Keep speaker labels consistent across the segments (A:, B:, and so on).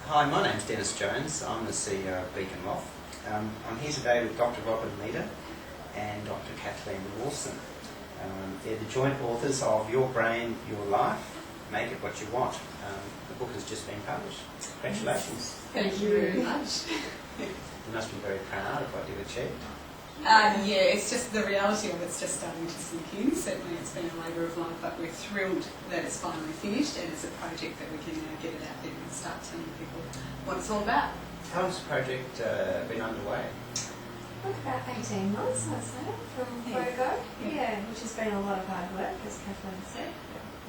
A: Hi, my name's Dennis Jones. I'm the CEO of Beacon Loft. I'm here today with Dr. Robyn Leeder and Dr. Kathleen Lawson. They're the joint authors of Your Brain, Your Life, Make It What You Want. The book has just been published. Congratulations.
B: Thank you very much.
A: You must be very proud of what you've achieved.
B: Yeah, it's just the reality of it's just starting to sink in. Certainly it's been a labour of love, but we're thrilled that it's finally finished and it's a project that we can now get it out there and start telling people what it's all about.
A: How has the project been underway?
C: About 18 months, I'd say, from go. Yeah, which has been a lot of hard work, as Kathleen said.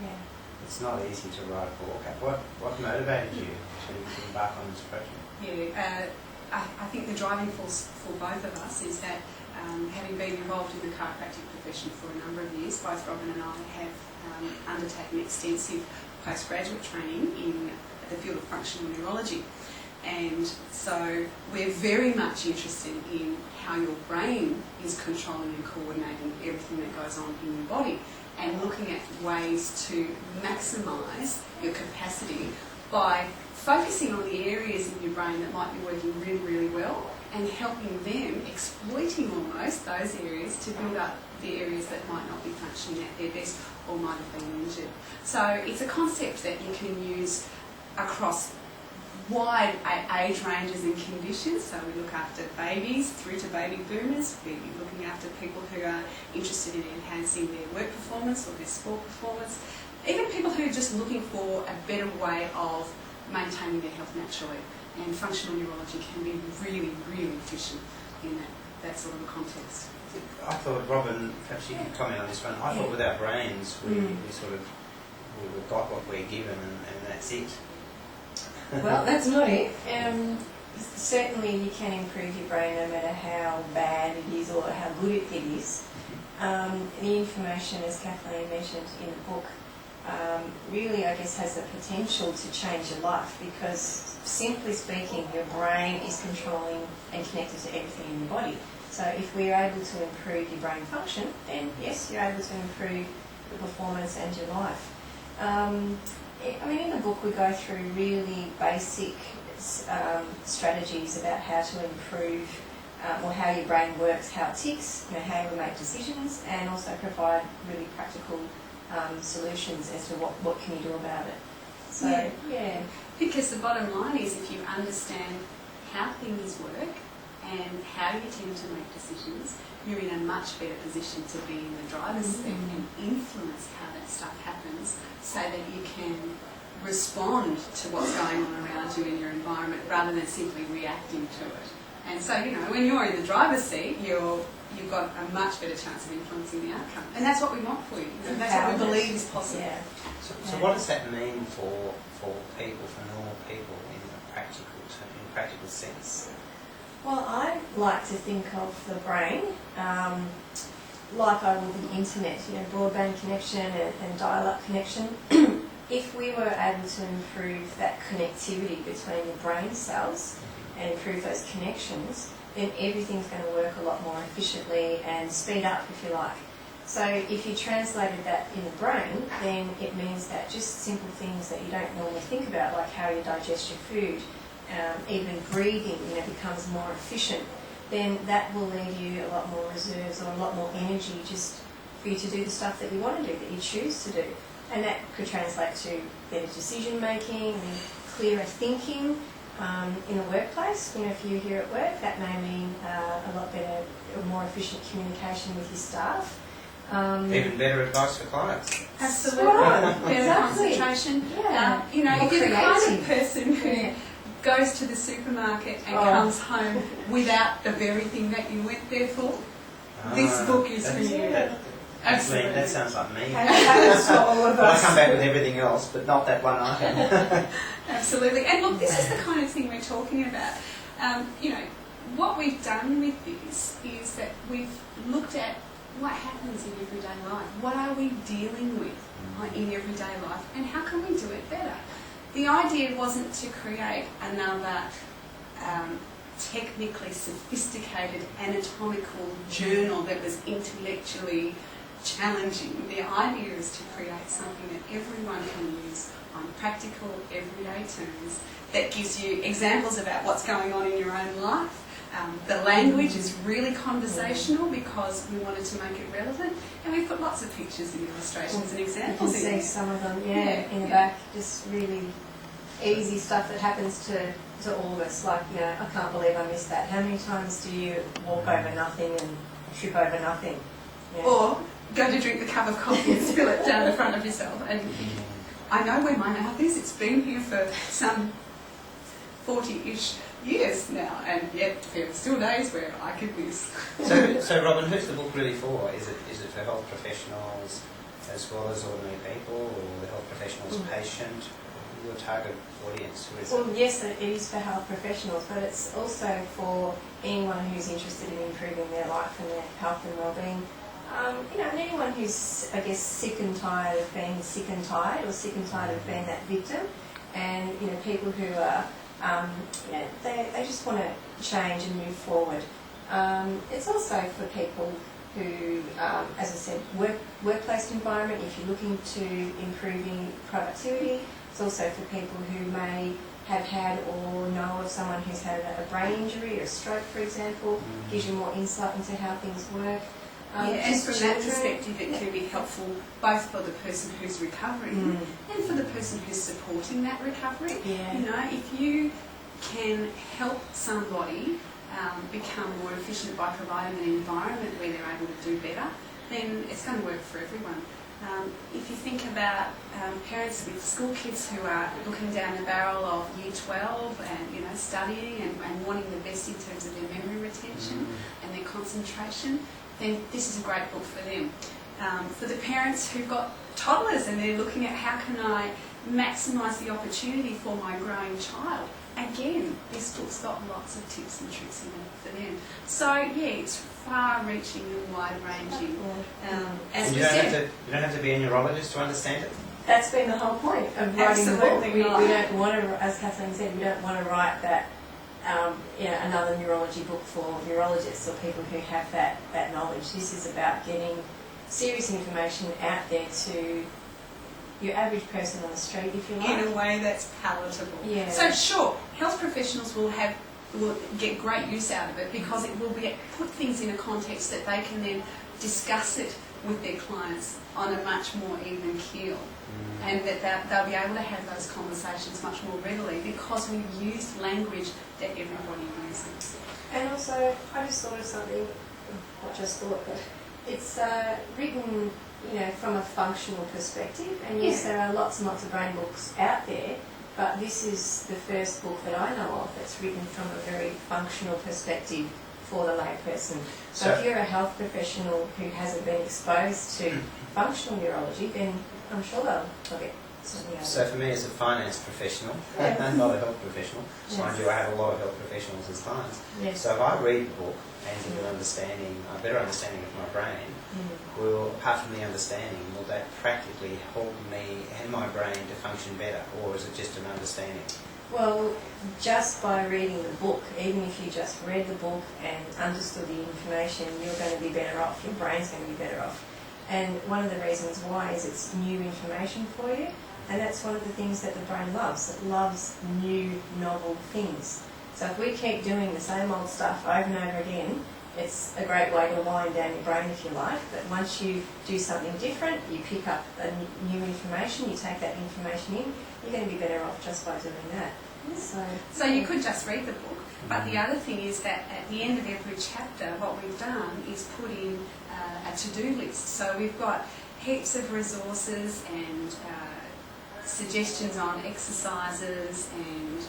C: Yeah.
A: It's not easy to write a book. What motivated you to embark on this project?
B: Yeah, I think the driving force for both of us is that having been involved in the chiropractic profession for a number of years, both Robyn and I have undertaken extensive postgraduate training in the field of functional neurology. And so we're very much interested in how your brain is controlling and coordinating everything that goes on in your body and looking at ways to maximise your capacity by focusing on the areas in your brain that might be working really, really well and helping them, exploiting almost those areas to build up the areas that might not be functioning at their best or might have been injured. So it's a concept that you can use across wide age ranges and conditions. So we look after babies through to baby boomers. We're looking after people who are interested in enhancing their work performance or their sport performance. Even people who are just looking for a better way of maintaining their health naturally. And functional neurology can be really, really efficient in that sort of a context.
A: I thought, Robyn, perhaps you could comment on this one. I thought with our brains, we got what we're given and that's it.
C: Well, that's not it. Certainly you can improve your brain no matter how bad it is or how good it is. The information, as Kathleen mentioned in the book, really, I guess, has the potential to change your life because, simply speaking, your brain is controlling and connected to everything in your body. So if we're able to improve your brain function, then yes, you're able to improve your performance and your life. In the book we go through really basic strategies about how to improve or how your brain works, how it ticks, how you make decisions, and also provide really practical solutions as to what can you do about it. So, yeah.
B: Because the bottom line is if you understand how things work and how you tend to make decisions, you're in a much better position to be in the driver's seat and influence how that stuff happens so that you can respond to what's going on around you in your environment rather than simply reacting to it. And so, when you're in the driver's seat, you've got a much better chance of influencing the outcome. And that's what we want for you. That's what we believe is possible.
C: Yeah.
A: So what does that mean for people, for normal people in a practical sense?
C: Well, I like to think of the brain like I would the internet, broadband connection and dial-up connection. If we were able to improve that connectivity between the brain cells and improve those connections, then everything's going to work a lot more efficiently and speed up, if you like. So if you translated that in the brain, then it means that just simple things that you don't normally think about, like how you digest your food, even breathing, becomes more efficient, then that will leave you a lot more reserves or a lot more energy just for you to do the stuff that you want to do, that you choose to do. And that could translate to better decision making and clearer thinking in the workplace. If you're here at work, that may mean a lot better or more efficient communication with your staff.
A: Even better advice for clients.
B: Absolutely. Better concentration.
C: Yeah.
B: If you're the kind of person who goes to the supermarket and comes home without the very thing that you went there for, this book is for you.
A: Absolutely. That sounds like me.
C: All of us.
A: I come back with everything else, but not that one item.
B: Absolutely. And look, this is the kind of thing we're talking about. What we've done with this is that we've looked at what happens in everyday life. What are we dealing with in everyday life, and how can we do it better? The idea wasn't to create another technically sophisticated anatomical journal that was intellectually challenging. The idea is to create something that everyone can use on practical, everyday terms that gives you examples about what's going on in your own life. The language is really conversational because we wanted to make it relevant, and we put lots of pictures and illustrations and examples
C: You can see some of them, in the back, just really easy stuff that happens to all of us. Like, I can't believe I missed that. How many times do you walk over nothing and trip over nothing?
B: Or go to drink the cup of coffee and spill it down the front of yourself. And I know where my mouth is. It's been here for some 40-ish years now, and yet there are still days where I could miss.
A: So Robyn, who's the book really for? Is it for health professionals as well as ordinary people, or the health professional's patient? Your target audience, who is it?
C: Well, yes, it is for health professionals, but it's also for anyone who's interested in improving their life and their health and well-being. And anyone who's, I guess, sick and tired of being sick and tired, or sick and tired of being that victim, and people who are they just want to change and move forward. It's also for people who, as I said, workplace environment, if you're looking to improving productivity. It's also for people who may have had or know of someone who's had a brain injury or a stroke, for example. Gives you more insight into how things work.
B: And from that perspective, it can be helpful both for the person who's recovering and for the person who's supporting that recovery. If you can help somebody become more efficient by providing an environment where they're able to do better, then it's going to work for everyone. If you think about parents with school kids who are looking down the barrel of year 12 and studying and wanting the best in terms of their memory retention and their concentration, then this is a great book for them. For the parents who've got toddlers and they're looking at how can I maximise the opportunity for my growing child, again, this book's got lots of tips and tricks in it for them. So it's far-reaching and wide-ranging.
A: And you don't have to be a neurologist to understand it?
C: That's been the whole point of writing the book. We don't want to, as Kathleen said, we don't want to write that another neurology book for neurologists or people who have that knowledge. This is about getting serious information out there to your average person on the street, if you like.
B: In a way that's palatable.
C: Yeah.
B: So sure, health professionals will get great use out of it because it will put things in a context that they can then discuss it with their clients on a much more even keel. And that they'll be able to have those conversations much more readily because we've used language that everybody uses.
C: And also, I just thought of something, not just thought, but it's written, from a functional perspective. And yes, there are lots and lots of brain books out there, but this is the first book that I know of that's written from a very functional perspective for the layperson. So if you're a health professional who hasn't been exposed to functional neurology, then I'm sure they'll get something out of it.
A: So for me as a finance professional, and not a health professional, mind you, I have a lot of health professionals as clients. So if I read the book and get a better understanding of my brain, apart from the understanding, will that practically help me and my brain to function better, or is it just an understanding?
C: Well, just by reading the book, even if you just read the book and understood the information, you're going to be better off, your brain's going to be better off. And one of the reasons why is it's new information for you, and that's one of the things that the brain loves. It loves new, novel things. So if we keep doing the same old stuff over and over again, it's a great way to wind down your brain, if you like. But once you do something different, you pick up new information, you take that information in, you're going to be better off just by doing that.
B: So you could just read the book, but the other thing is that at the end of every chapter, what we've done is put in a to-do list. So we've got heaps of resources and suggestions on exercises and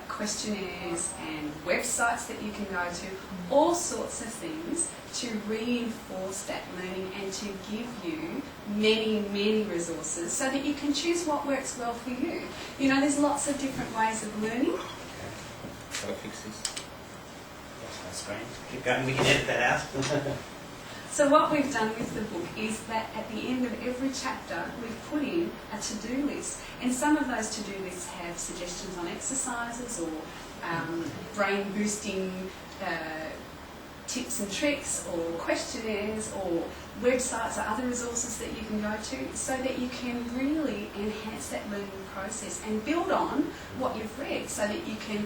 B: questionnaires and websites that you can go to, all sorts of things to reinforce that learning and to give you many, many resources so that you can choose what works well for you. There's lots of different ways of learning.
A: Okay. Shall I fix this? That's my screen. Keep going, we can edit that out.
B: So what we've done with the book is that at the end of every chapter we've put in a to-do list, and some of those to-do lists have suggestions on exercises or brain boosting tips and tricks or questionnaires or websites or other resources that you can go to, so that you can really enhance that learning process and build on what you've read, so that you can